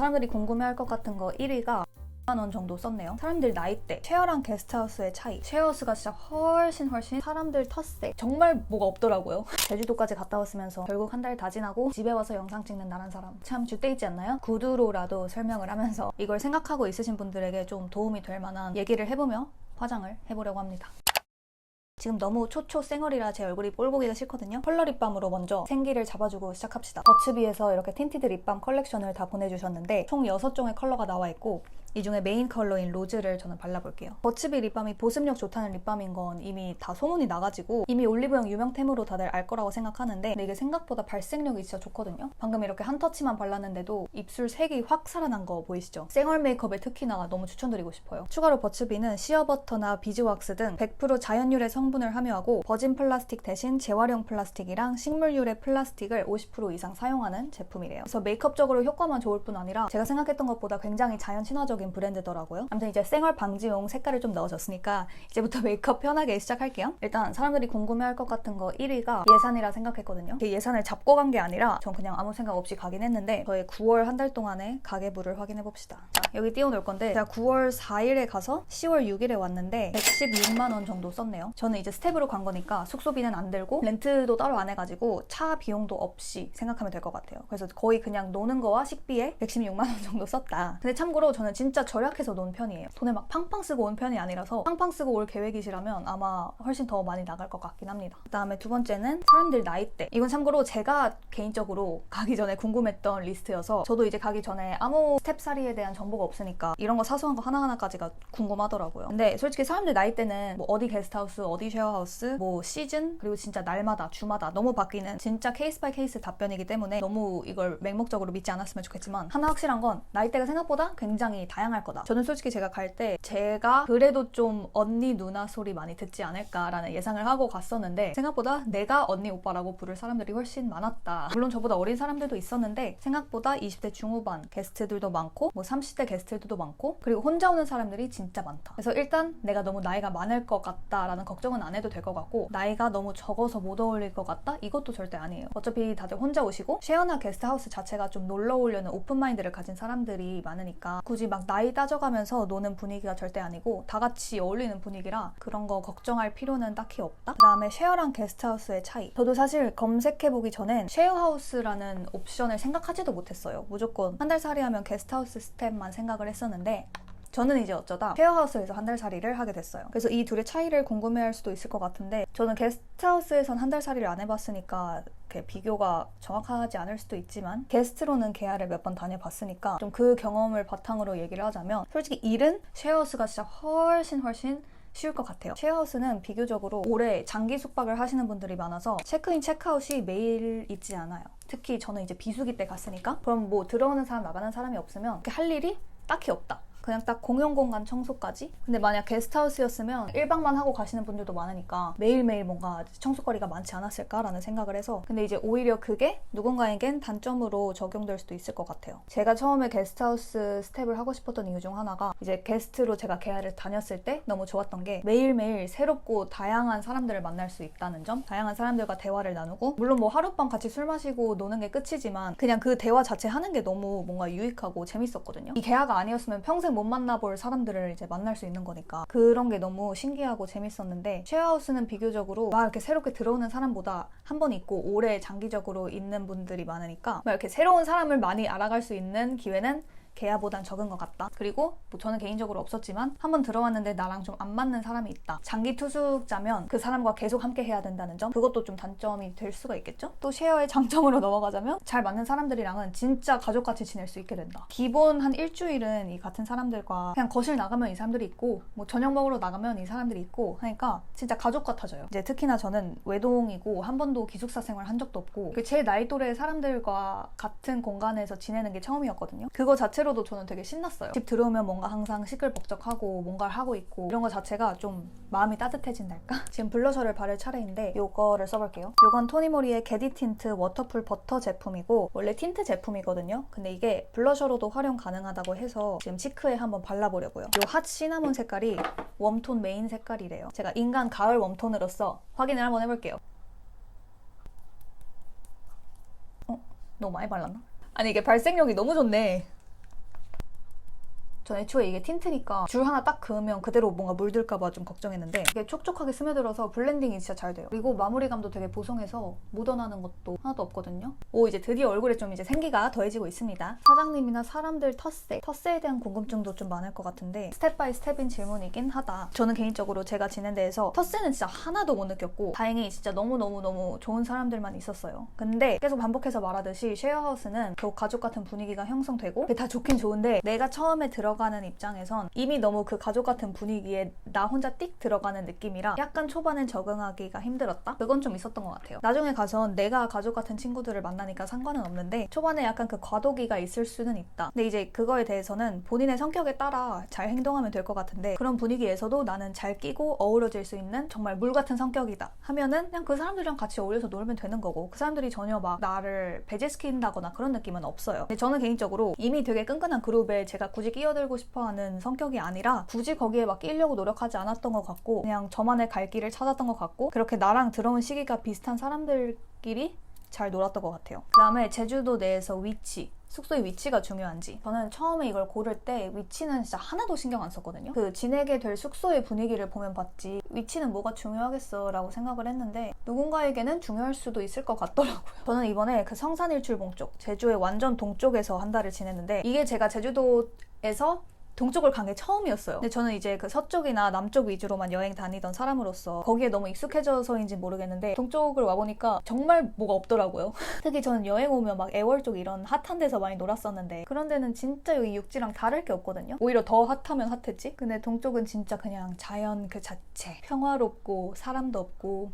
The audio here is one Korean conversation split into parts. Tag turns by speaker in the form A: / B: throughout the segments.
A: 사람들이 궁금해할 것 같은 거 1위가 10만 원 정도 썼네요. 사람들 나이대, 쉐어랑 게스트하우스의 차이. 쉐어하우스가 진짜 훨씬 사람들 텃세. 정말 뭐가 없더라고요. 제주도까지 갔다 왔으면서 결국 한 달 다 지나고 집에 와서 영상 찍는 나란 사람. 참 줏대 있지 않나요? 구두로라도 설명을 하면서 이걸 생각하고 있으신 분들에게 좀 도움이 될 만한 얘기를 해보며 화장을 해보려고 합니다. 지금 너무 초초 쌩얼이라 제 얼굴이 꼴보기가 싫거든요. 컬러 립밤으로 먼저 생기를 잡아주고 시작합시다. 버츠비에서 이렇게 틴티드 립밤 컬렉션을 다 보내주셨는데 총 6종의 컬러가 나와 있고 이 중에 메인 컬러인 로즈를 저는 발라볼게요. 버츠비 립밤이 보습력 좋다는 립밤인 건 이미 다 소문이 나가지고 이미 올리브영 유명템으로 다들 알 거라고 생각하는데 근데 이게 생각보다 발색력이 진짜 좋거든요. 방금 이렇게 한 터치만 발랐는데도 입술 색이 확 살아난 거 보이시죠? 쌩얼 메이크업에 특히나 너무 추천드리고 싶어요. 추가로 버츠비는 시어버터나 비즈왁스 등 100% 자연유래 성분을 함유하고 버진 플라스틱 대신 재활용 플라스틱이랑 식물유래 플라스틱을 50% 이상 사용하는 제품이래요. 그래서 메이크업적으로 효과만 좋을 뿐 아니라 제가 생각했던 것보다 굉장히 자연 친화적인 브랜드더라고요. 아무튼 이제 쌩얼 방지용 색깔을 좀 넣어줬으니까 이제부터 메이크업 편하게 시작할게요. 일단 사람들이 궁금해할 것 같은 거 1위가 예산이라 생각했거든요. 예산을 잡고 간 게 아니라 전 그냥 아무 생각 없이 가긴 했는데 저의 9월 한 달 동안의 가계부를 확인해봅시다. 자, 여기 띄워놓을 건데 제가 9월 4일에 가서 10월 6일에 왔는데 116만 원 정도 썼네요. 저는 이제 스텝으로 간 거니까 숙소비는 안 들고 렌트도 따로 안 해가지고 차 비용도 없이 생각하면 될 것 같아요. 그래서 거의 그냥 노는 거와 식비에 116만 원 정도 썼다. 근데 참고로 저는 진짜 절약해서 논 편이에요. 돈을 막 팡팡 쓰고 온 편이 아니라서 팡팡 쓰고 올 계획이시라면 아마 훨씬 더 많이 나갈 것 같긴 합니다. 그 다음에 두 번째는 사람들 나이대. 이건 참고로 제가 개인적으로 가기 전에 궁금했던 리스트여서 저도 이제 가기 전에 아무 스텝살이에 대한 정보가 없으니까 이런 거 사소한 거 하나하나까지가 궁금하더라고요. 근데 솔직히 사람들 나이대는 뭐 어디 게스트하우스, 어디 쉐어하우스, 뭐 시즌, 그리고 진짜 날마다, 주마다 너무 바뀌는 진짜 케이스 바이 케이스 답변이기 때문에 너무 이걸 맹목적으로 믿지 않았으면 좋겠지만 하나 확실한 건 나이대가 생각보다 굉장히 다양할 거다. 저는 솔직히 제가 갈 때 제가 그래도 좀 언니 누나 소리 많이 듣지 않을까라는 예상을 하고 갔었는데 생각보다 내가 언니 오빠라고 부를 사람들이 훨씬 많았다. 물론 저보다 어린 사람들도 있었는데 생각보다 20대 중후반 게스트들도 많고 뭐 30대 게스트들도 많고 그리고 혼자 오는 사람들이 진짜 많다. 그래서 일단 내가 너무 나이가 많을 것 같다라는 걱정은 안 해도 될 것 같고 나이가 너무 적어서 못 어울릴 것 같다? 이것도 절대 아니에요. 어차피 다들 혼자 오시고 쉐어나 게스트하우스 자체가 좀 놀러 오려는 오픈마인드를 가진 사람들이 많으니까 굳이 막 나이 따져가면서 노는 분위기가 절대 아니고 다 같이 어울리는 분위기라 그런 거 걱정할 필요는 딱히 없다. 그 다음에 쉐어랑 게스트하우스의 차이. 저도 사실 검색해보기 전엔 쉐어하우스라는 옵션을 생각하지도 못했어요. 무조건 한 달 살이 하면 게스트하우스 스텝만 생각을 했었는데 저는 이제 어쩌다 쉐어하우스에서 한 달 살이를 하게 됐어요. 그래서 이 둘의 차이를 궁금해할 수도 있을 것 같은데 저는 게스트하우스에선 한 달 살이를 안 해봤으니까 비교가 정확하지 않을 수도 있지만 게스트로는 계약을 몇 번 다녀봤으니까 좀 그 경험을 바탕으로 얘기를 하자면 솔직히 일은 쉐어하우스가 진짜 훨씬 쉬울 것 같아요. 쉐어하우스는 비교적으로 오래 장기 숙박을 하시는 분들이 많아서 체크인, 체크아웃이 매일 있지 않아요. 특히 저는 이제 비수기 때 갔으니까 그럼 뭐 들어오는 사람, 나가는 사람이 없으면 이렇게 할 일이 딱히 없다. 그냥 딱 공용공간 청소까지? 근데 만약 게스트하우스였으면 1박만 하고 가시는 분들도 많으니까 매일매일 뭔가 청소거리가 많지 않았을까라는 생각을 해서 근데 이제 오히려 그게 누군가에겐 단점으로 적용될 수도 있을 것 같아요. 제가 처음에 게스트하우스 스텝을 하고 싶었던 이유 중 하나가 이제 게스트로 제가 계약을 다녔을 때 너무 좋았던 게 매일매일 새롭고 다양한 사람들을 만날 수 있다는 점, 다양한 사람들과 대화를 나누고 물론 뭐 하룻밤 같이 술 마시고 노는 게 끝이지만 그냥 그 대화 자체 하는 게 너무 뭔가 유익하고 재밌었거든요. 이 계약 아니었으면 평생 못 만나볼 사람들을 이제 만날 수 있는 거니까 그런 게 너무 신기하고 재밌었는데 쉐어하우스는 비교적으로 막 이렇게 새롭게 들어오는 사람보다 한 번 있고 오래 장기적으로 있는 분들이 많으니까 막 이렇게 새로운 사람을 많이 알아갈 수 있는 기회는 계약보단 적은 것 같다. 그리고 뭐 저는 개인적으로 없었지만 한번 들어왔는데 나랑 좀 안 맞는 사람이 있다. 장기 투숙자면 그 사람과 계속 함께 해야 된다는 점 그것도 좀 단점이 될 수가 있겠죠? 또 쉐어의 장점으로 넘어가자면 잘 맞는 사람들이랑은 진짜 가족같이 지낼 수 있게 된다. 기본 한 일주일은 이 같은 사람들과 그냥 거실 나가면 이 사람들이 있고 뭐 저녁 먹으러 나가면 이 사람들이 있고 하니까 진짜 가족 같아져요. 이제 특히나 저는 외동이고 한 번도 기숙사 생활 한 적도 없고 제 나이 또래 사람들과 같은 공간에서 지내는 게 처음이었거든요. 그거 자체로도 저는 되게 신났어요. 집 들어오면 뭔가 항상 시끌벅적하고 뭔가를 하고 있고 이런 거 자체가 좀 마음이 따뜻해진달까? 지금 블러셔를 바를 차례인데 이거를 써볼게요. 이건 토니모리의 게디 틴트 워터풀 버터 제품이고 원래 틴트 제품이거든요. 근데 이게 블러셔로도 활용 가능하다고 해서 지금 치크에 한번 발라보려고요. 이 핫 시나몬 색깔이 웜톤 메인 색깔이래요. 제가 인간 가을 웜톤으로서 확인을 한번 해볼게요. 너무 많이 발랐나? 아니 이게 발색력이 너무 좋네. 전 애초에 이게 틴트니까 줄 하나 딱 그으면 그대로 뭔가 물들까봐 좀 걱정했는데 이게 촉촉하게 스며들어서 블렌딩이 진짜 잘 돼요. 그리고 마무리감도 되게 보송해서 묻어나는 것도 하나도 없거든요. 오, 이제 드디어 얼굴에 좀 이제 생기가 더해지고 있습니다. 사장님이나 사람들 텃세에 대한 궁금증도 좀 많을 것 같은데 스텝 바이 스텝인 질문이긴 하다. 저는 개인적으로 제가 지낸 데에서 텃세는 진짜 하나도 못 느꼈고 다행히 진짜 너무너무너무 좋은 사람들만 있었어요. 근데 계속 반복해서 말하듯이 쉐어하우스는 더 가족 같은 분위기가 형성되고 그게 다 좋긴 좋은데 내가 처음에 들어가는 입장에선 이미 너무 그 가족 같은 분위기에 나 혼자 띡 들어가는 느낌이라 약간 초반엔 적응하기가 힘들었다? 그건 좀 있었던 것 같아요. 나중에 가선 내가 가족 같은 친구들을 만나니까 상관은 없는데 초반에 약간 그 과도기가 있을 수는 있다. 근데 이제 그거에 대해서는 본인의 성격에 따라 잘 행동하면 될 것 같은데 그런 분위기에서도 나는 잘 끼고 어우러질 수 있는 정말 물 같은 성격이다 하면은 그냥 그 사람들이랑 같이 어울려서 놀면 되는 거고 그 사람들이 전혀 막 나를 배제시킨다거나 그런 느낌은 없어요. 근데 저는 개인적으로 이미 되게 끈끈한 그룹에 제가 굳이 끼어들고 싶어하는 성격이 아니라 굳이 거기에 막 끼려고 노력하지 않았던 것 같고 그냥 저만의 갈 길을 찾았던 것 같고 그렇게 나랑 들어온 시기가 비슷한 사람들끼리 잘 놀았던 것 같아요. 그 다음에 제주도 내에서 위치, 숙소의 위치가 중요한지 저는 처음에 이걸 고를 때 위치는 진짜 하나도 신경 안 썼거든요. 그 지내게 될 숙소의 분위기를 보면 봤지 위치는 뭐가 중요하겠어 라고 생각을 했는데 누군가에게는 중요할 수도 있을 것 같더라고요. 저는 이번에 그 성산일출봉 쪽, 제주의 완전 동쪽에서 한 달을 지냈는데 이게 제가 제주도에서 동쪽을 간 게 처음이었어요. 근데 저는 이제 그 서쪽이나 남쪽 위주로만 여행 다니던 사람으로서 거기에 너무 익숙해져서인지 모르겠는데 동쪽을 와보니까 정말 뭐가 없더라고요. 특히 저는 여행 오면 막 애월 쪽 이런 핫한 데서 많이 놀았었는데 그런 데는 진짜 여기 육지랑 다를 게 없거든요. 오히려 더 핫하면 핫했지? 근데 동쪽은 진짜 그냥 자연 그 자체 평화롭고 사람도 없고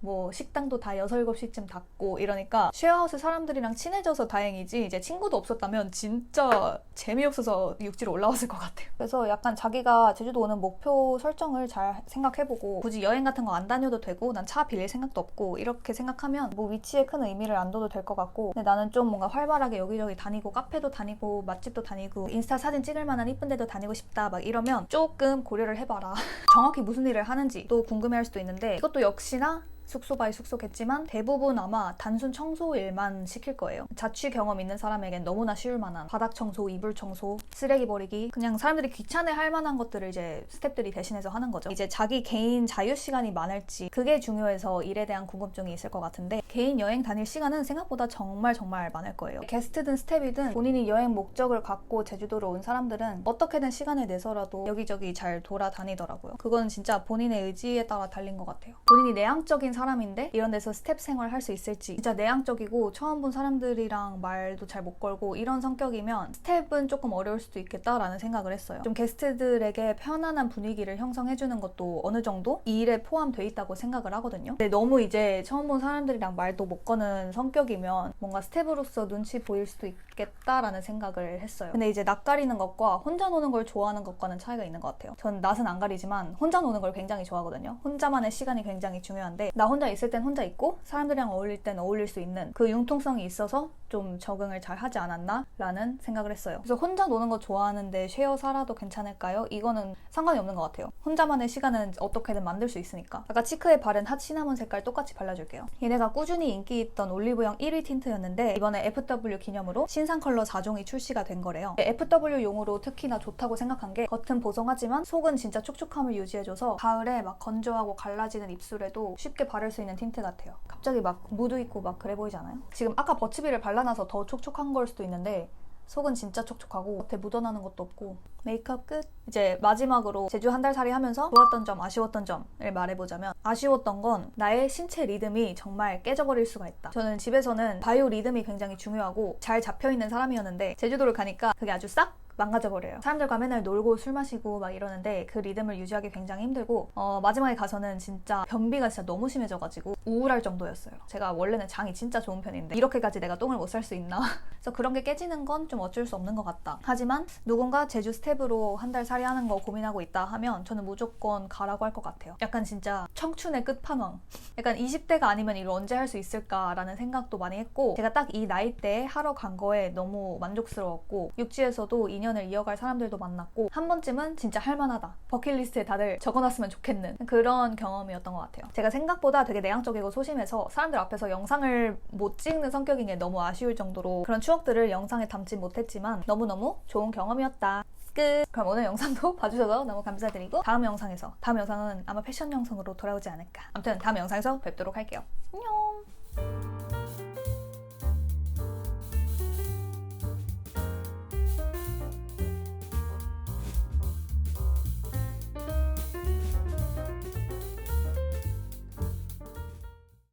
A: 뭐 식당도 다 6, 7시쯤 닫고 이러니까 쉐어하우스 사람들이랑 친해져서 다행이지 이제 친구도 없었다면 진짜 재미없어서 육지로 올라왔을 것 같아요. 그래서 약간 자기가 제주도 오는 목표 설정을 잘 생각해보고 굳이 여행 같은 거 안 다녀도 되고 난 차 빌릴 생각도 없고 이렇게 생각하면 뭐 위치에 큰 의미를 안 둬도 될 것 같고 근데 나는 좀 뭔가 활발하게 여기저기 다니고 카페도 다니고 맛집도 다니고 인스타 사진 찍을 만한 이쁜 데도 다니고 싶다 막 이러면 조금 고려를 해봐라. 정확히 무슨 일을 하는지 또 궁금해할 수도 있는데 이것도 역시나 숙소 바이 숙소겠지만 대부분 아마 단순 청소 일만 시킬 거예요. 자취 경험 있는 사람에겐 너무나 쉬울 만한 바닥 청소, 이불 청소, 쓰레기 버리기 그냥 사람들이 귀찮아 할 만한 것들을 이제 스태프들이 대신해서 하는 거죠. 이제 자기 개인 자유 시간이 많을지 그게 중요해서 일에 대한 궁금증이 있을 것 같은데 개인 여행 다닐 시간은 생각보다 정말 많을 거예요. 게스트든 스태프이든 본인이 여행 목적을 갖고 제주도로 온 사람들은 어떻게든 시간을 내서라도 여기저기 잘 돌아다니더라고요. 그건 진짜 본인의 의지에 따라 달린 것 같아요. 본인이 내향적인 사람인데 이런 데서 스텝 생활 할 수 있을지 진짜 내향적이고 처음 본 사람들이랑 말도 잘 못 걸고 이런 성격이면 스텝은 조금 어려울 수도 있겠다라는 생각을 했어요. 좀 게스트들에게 편안한 분위기를 형성해주는 것도 어느 정도 이 일에 포함돼 있다고 생각을 하거든요. 근데 너무 이제 처음 본 사람들이랑 말도 못 거는 성격이면 뭔가 스텝으로서 눈치 보일 수도 있겠다라는 생각을 했어요. 근데 이제 낯 가리는 것과 혼자 노는 걸 좋아하는 것과는 차이가 있는 것 같아요. 전 낯은 안 가리지만 혼자 노는 걸 굉장히 좋아하거든요. 혼자만의 시간이 굉장히 중요한데 나 혼자 있을 땐 혼자 있고 사람들이랑 어울릴 땐 어울릴 수 있는 그 융통성이 있어서 좀 적응을 잘 하지 않았나? 라는 생각을 했어요. 그래서 혼자 노는 거 좋아하는데 쉐어 살아도 괜찮을까요? 이거는 상관이 없는 것 같아요. 혼자만의 시간은 어떻게든 만들 수 있으니까. 아까 치크에 바른 핫 시나몬 색깔 똑같이 발라줄게요. 얘네가 꾸준히 인기 있던 올리브영 1위 틴트였는데 이번에 FW 기념으로 신상 컬러 4종이 출시가 된 거래요. FW용으로 특히나 좋다고 생각한 게 겉은 보송하지만 속은 진짜 촉촉함을 유지해줘서 가을에 막 건조하고 갈라지는 입술에도 쉽게 바를 수 있는 틴트 같아요. 갑자기 막 무드 있고 막 그래 보이지 않아요? 지금 아까 버치비를 발라놔서 더 촉촉한 걸 수도 있는데 속은 진짜 촉촉하고 겉에 묻어나는 것도 없고 메이크업 끝! 이제 마지막으로 제주 한 달 살이 하면서 좋았던 점, 아쉬웠던 점을 말해보자면 아쉬웠던 건 나의 신체 리듬이 정말 깨져버릴 수가 있다. 저는 집에서는 바이오 리듬이 굉장히 중요하고 잘 잡혀있는 사람이었는데 제주도를 가니까 그게 아주 싹 망가져버려요. 사람들과 맨날 놀고 술 마시고 막 이러는데 그 리듬을 유지하기 굉장히 힘들고 마지막에 가서는 진짜 변비가 진짜 너무 심해져가지고 우울할 정도였어요. 제가 원래는 장이 진짜 좋은 편인데 이렇게까지 내가 똥을 못 살 수 있나? 그래서 그런 게 깨지는 건 좀 어쩔 수 없는 것 같다. 하지만 누군가 제주 스텝으로 한 달 살이 하는 거 고민하고 있다 하면 저는 무조건 가라고 할 것 같아요. 약간 진짜 청춘의 끝판왕. 약간 20대가 아니면 이걸 언제 할 수 있을까라는 생각도 많이 했고 제가 딱 이 나이대에 하러 간 거에 너무 만족스러웠고 육지에서도 2년을 이어갈 사람들도 만났고 한 번쯤은 진짜 할만하다. 버킷리스트에 다들 적어놨으면 좋겠는 그런 경험이었던 것 같아요. 제가 생각보다 되게 내향적이고 소심해서 사람들 앞에서 영상을 못 찍는 성격인 게 너무 아쉬울 정도로 그런 추억들을 영상에 담지 못했지만 너무너무 좋은 경험이었다. 끝! 그럼 오늘 영상도 봐주셔서 너무 감사드리고 다음 영상은 아마 패션 영상으로 돌아오지 않을까. 아무튼 다음 영상에서 뵙도록 할게요. 안녕!